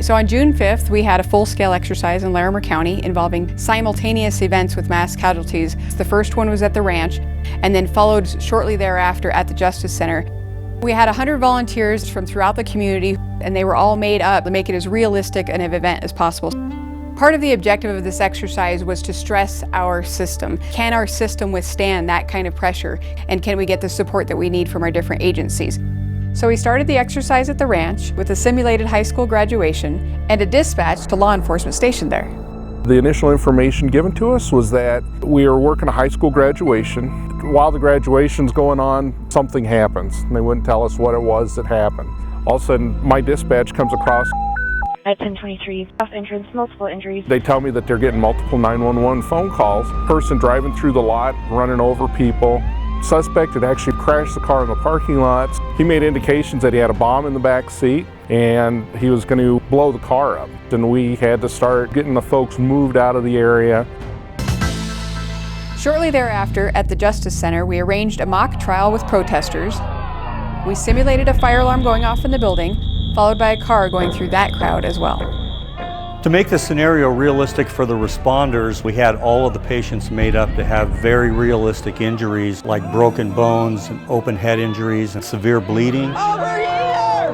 So on June 5th, we had a full-scale exercise in Larimer County involving simultaneous events with mass casualties. The first one was at the ranch, and then followed shortly thereafter at the Justice Center. We had 100 volunteers from throughout the community, and they were all made up to make it as realistic an event as possible. Part of the objective of this exercise was to stress our system. Can our system withstand that kind of pressure? And can we get the support that we need from our different agencies? So we started the exercise at the ranch with a simulated high school graduation and a dispatch to law enforcement stationed there. The initial information given to us was that we were working a high school graduation. While the graduation's going on, something happens. And they wouldn't tell us what it was that happened. All of a sudden, my dispatch comes across. At 1023, off entrance, multiple injuries. They tell me that they're getting multiple 911 phone calls. Person driving through the lot, running over people. Suspect had actually crashed the car in the parking lot. He made indications that he had a bomb in the back seat and he was going to blow the car up. And we had to start getting the folks moved out of the area. Shortly thereafter, at the Justice Center, we arranged a mock trial with protesters. We simulated a fire alarm going off in the building, followed by a car going through that crowd as well. To make the scenario realistic for the responders, we had all of the patients made up to have very realistic injuries like broken bones, and open head injuries, and severe bleeding. Over here!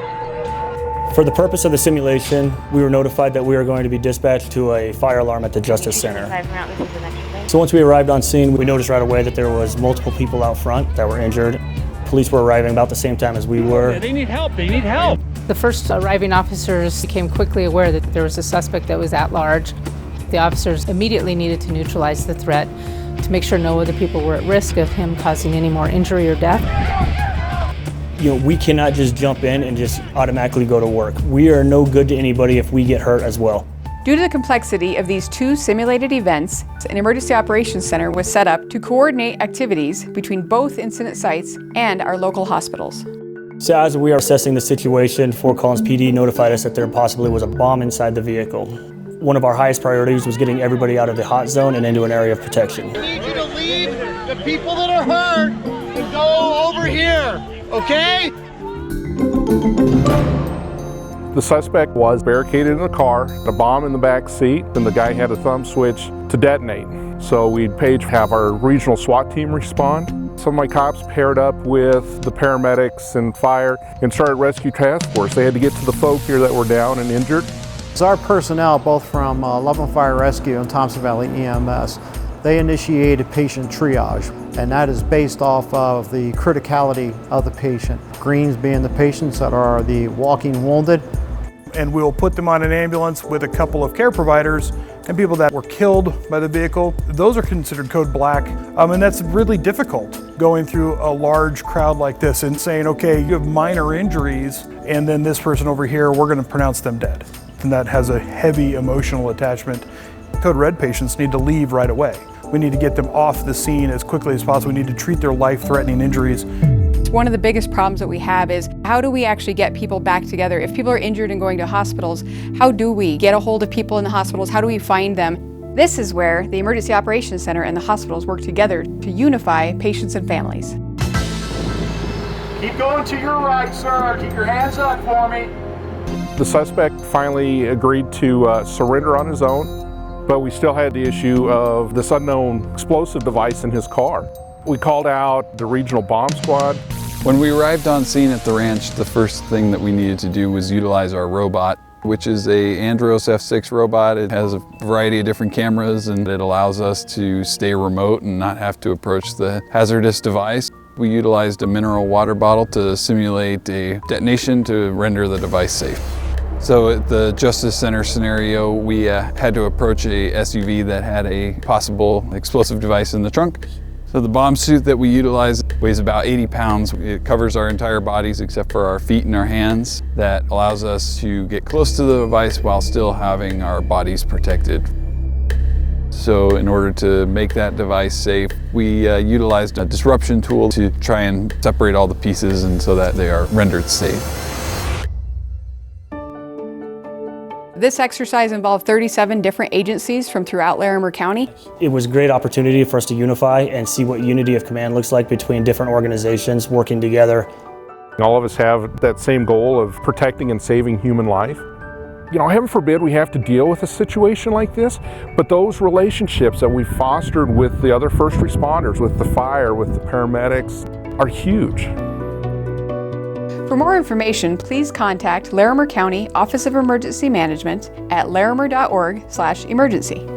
For the purpose of the simulation, we were notified that we were going to be dispatched to a fire alarm at the Justice Center. So once we arrived on scene, we noticed right away that there was multiple people out front that were injured. Police were arriving about the same time as we were. They need help, they need help! The first arriving officers became quickly aware that there was a suspect that was at large. The officers immediately needed to neutralize the threat to make sure no other people were at risk of him causing any more injury or death. You know, we cannot just jump in and just automatically go to work. We are no good to anybody if we get hurt as well. Due to the complexity of these two simulated events, an emergency operations center was set up to coordinate activities between both incident sites and our local hospitals. So as we are assessing the situation, Fort Collins PD notified us that there possibly was a bomb inside the vehicle. One of our highest priorities was getting everybody out of the hot zone and into an area of protection. I need you to leave the people that are hurt and go over here, okay? The suspect was barricaded in the car, a bomb in the back seat, and the guy had a thumb switch to detonate. So we'd have our regional SWAT team respond. Some of my cops paired up with the paramedics and fire and started rescue task force. They had to get to the folk here that were down and injured. It's our personnel, both from Loveland Fire Rescue and Thompson Valley EMS, they initiated patient triage, and that is based off of the criticality of the patient. Greens being the patients that are the walking wounded. And we'll put them on an ambulance with a couple of care providers and people that were killed by the vehicle. Those are considered code black, and that's really difficult going through a large crowd like this and saying, okay, you have minor injuries, and then this person over here, we're going to pronounce them dead. And that has a heavy emotional attachment. Code red patients need to leave right away. We need to get them off the scene as quickly as possible. We need to treat their life-threatening injuries. One of the biggest problems that we have is how do we actually get people back together? If people are injured and going to hospitals, how do we get a hold of people in the hospitals? How do we find them? This is where the Emergency Operations Center and the hospitals work together to unify patients and families. Keep going to your right, sir. Keep your hands up for me. The suspect finally agreed to surrender on his own, but we still had the issue of this unknown explosive device in his car. We called out the regional bomb squad. When we arrived on scene at the ranch, the first thing that we needed to do was utilize our robot, which is a Andros F6 robot. It has a variety of different cameras and it allows us to stay remote and not have to approach the hazardous device. We utilized a mineral water bottle to simulate a detonation to render the device safe. So at the Justice Center scenario, we had to approach a SUV that had a possible explosive device in the trunk. So the bomb suit that we utilized weighs about 80 pounds. It covers our entire bodies except for our feet and our hands. That allows us to get close to the device while still having our bodies protected. So in order to make that device safe, we utilized a disruption tool to try and separate all the pieces and so that they are rendered safe. This exercise involved 37 different agencies from throughout Larimer County. It was a great opportunity for us to unify and see what unity of command looks like between different organizations working together. All of us have that same goal of protecting and saving human life. You know, heaven forbid we have to deal with a situation like this, but those relationships that we've fostered with the other first responders, with the fire, with the paramedics, are huge. For more information, please contact Larimer County Office of Emergency Management at larimer.org/emergency.